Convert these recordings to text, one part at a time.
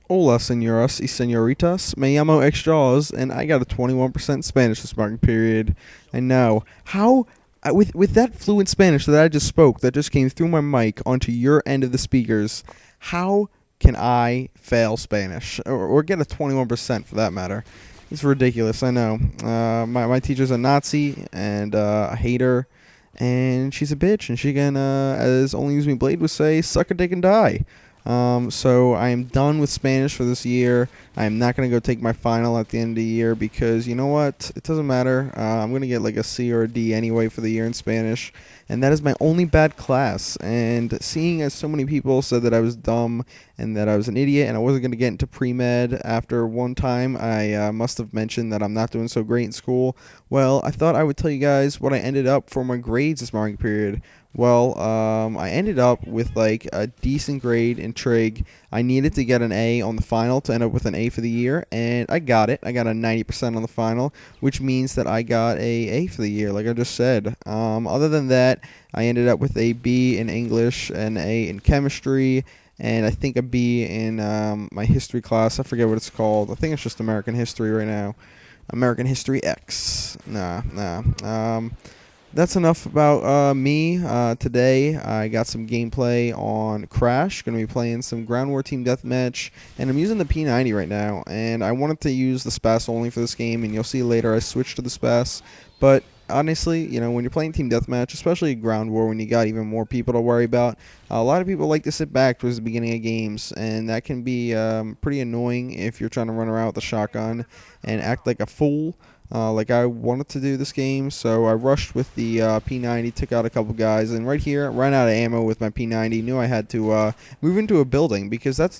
Hola, señoras y señoritas. Me llamo xJawz, and I got a 21% Spanish this marking period. I know. How, with that fluent Spanish that I just spoke, that just came through my mic onto your end of the speakers, how can I fail Spanish? Or get a 21% for that matter? It's ridiculous, I know. My teacher's a Nazi and a hater, and she's a bitch, and she can, as Only Use Me Blade would say, suck a dick and die. So I am done with Spanish for this year. I am not going to go take my final at the end of the year because you know what? It doesn't matter. I'm going to get like a C or a D anyway for the year in Spanish. And that is my only bad class. And seeing as so many people said that I was dumb and that I was an idiot and I wasn't going to get into pre-med after one time, I must have mentioned that I'm not doing so great in school. Well, I thought I would tell you guys what I ended up for my grades this marking period. Well, I ended up with like a decent grade in trig. I needed to get an A on the final to end up with an A for the year, and I got it. I got a 90% on the final, which means that I got a for the year, like I just said. Other than that, I ended up with a B in English, an A in chemistry, and I think a B in my history class. I forget what it's called. I think it's just American history right now. American History X. Nah. That's enough about me. Today I got some gameplay on Crash. Going to be playing some Ground War Team Deathmatch, and I'm using the P90 right now. And I wanted to use the SPAS only for this game, and you'll see later I switched to the SPAS. But honestly, you know, when you're playing Team Deathmatch, especially Ground War, when you got even more people to worry about, a lot of people like to sit back towards the beginning of games, and that can be pretty annoying if you're trying to run around with a shotgun and act like a fool. Like I wanted to do this game, so I rushed with the P90, took out a couple guys, and right here, ran out of ammo with my P90. Knew I had to move into a building because that's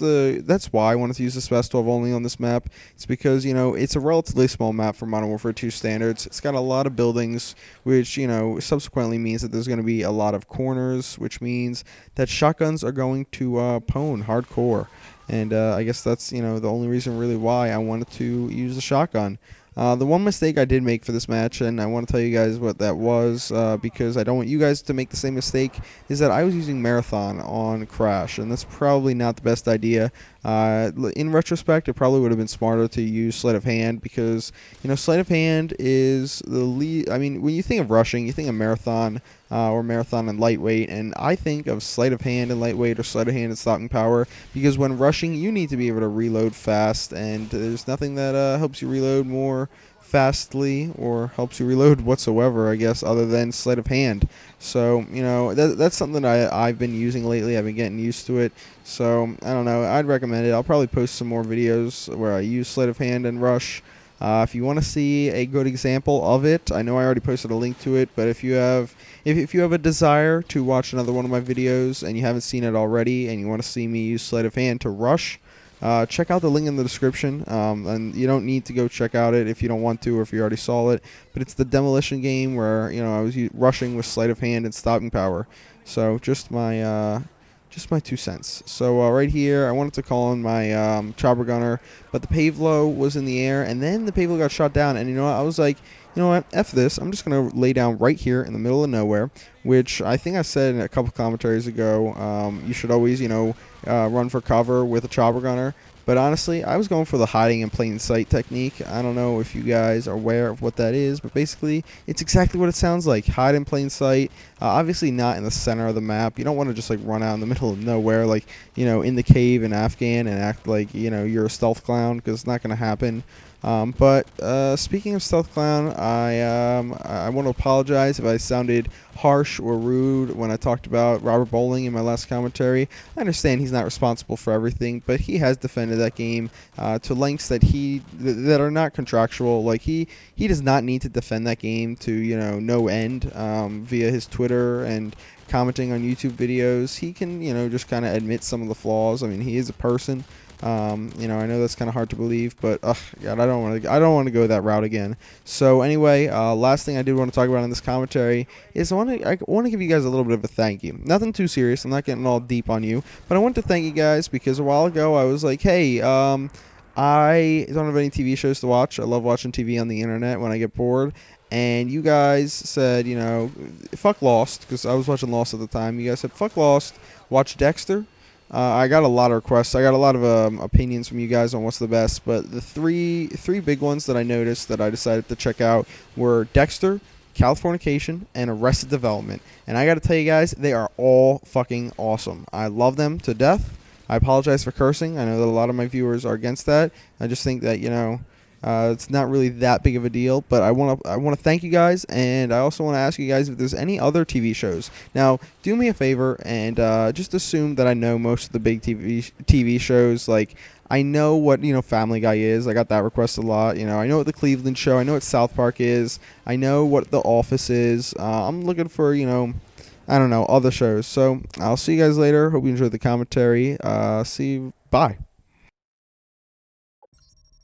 why I wanted to use the Spec 12 only on this map. It's because it's a relatively small map for Modern Warfare 2 standards. It's got a lot of buildings, which subsequently means that there's going to be a lot of corners, which means that shotguns are going to pwn hardcore. And I guess that's the only reason really why I wanted to use the shotgun. The one mistake I did make for this match, and I want to tell you guys what that was, because I don't want you guys to make the same mistake, is that I was using Marathon on Crash, and that's probably not the best idea. In retrospect, it probably would have been smarter to use Sleight of Hand because, Sleight of Hand is the lead. I mean, when you think of rushing, you think of Marathon or Marathon and Lightweight, and I think of Sleight of Hand and Lightweight or Sleight of Hand and Stopping Power because when rushing, you need to be able to reload fast, and there's nothing that helps you reload more fastly or helps you reload whatsoever, I guess, other than Sleight of Hand. So, that's something that I've been using lately. I've been getting used to it. So, I don't know. I'd recommend it. I'll probably post some more videos where I use Sleight of Hand and Rush. If you want to see a good example of it, I know I already posted a link to it, but if you have a desire to watch another one of my videos and you haven't seen it already and you want to see me use Sleight of Hand to rush, check out the link in the description, and you don't need to go check out it if you don't want to or if you already saw it, but it's the demolition game where I was rushing with Sleight of Hand and Stopping Power. So just my 2 cents. So right here, I wanted to call in my chopper gunner, but the Pavlo was in the air, and then the Pavlo got shot down, and I was like, F this. I'm just going to lay down right here in the middle of nowhere, which I think I said in a couple commentaries ago. You should always, run for cover with a chopper gunner. But honestly, I was going for the hiding in plain sight technique. I don't know if you guys are aware of what that is, but basically, it's exactly what it sounds like. Hide in plain sight. Obviously not in the center of the map. You don't want to just run out in the middle of nowhere, in the cave in Afghan and act like, you're a stealth clown, because it's not going to happen. But speaking of Stealth Clown, I want to apologize if I sounded harsh or rude when I talked about Robert Bowling in my last commentary. I understand he's not responsible for everything, but he has defended that game to lengths that are not contractual. Like he does not need to defend that game to no end via his Twitter and commenting on YouTube videos. He can just kind of admit some of the flaws. I mean, he is a person. I know that's kind of hard to believe, but God, I don't want to go that route again. So anyway, last thing I did want to talk about in this commentary is I want to give you guys a little bit of a thank you. Nothing too serious. I'm not getting all deep on you, but I want to thank you guys because a while ago I was like, hey, I don't have any TV shows to watch. I love watching TV on the internet when I get bored. And you guys said, fuck Lost, because I was watching Lost at the time. You guys said, fuck Lost, watch Dexter. I got a lot of requests. I got a lot of opinions from you guys on what's the best, but the three big ones that I noticed that I decided to check out were Dexter, Californication, and Arrested Development. And I got to tell you guys, they are all fucking awesome. I love them to death. I apologize for cursing. I know that a lot of my viewers are against that. I just think that, it's not really that big of a deal, but I want to thank you guys, and I also want to ask you guys if there's any other TV shows. Now, do me a favor and just assume that I know most of the big TV shows. Like, I know what Family Guy is. I got that request a lot. I know what the Cleveland Show. I know what South Park is. I know what The Office is. I'm looking for I don't know, other shows. So I'll see you guys later. Hope you enjoyed the commentary. See you. Bye.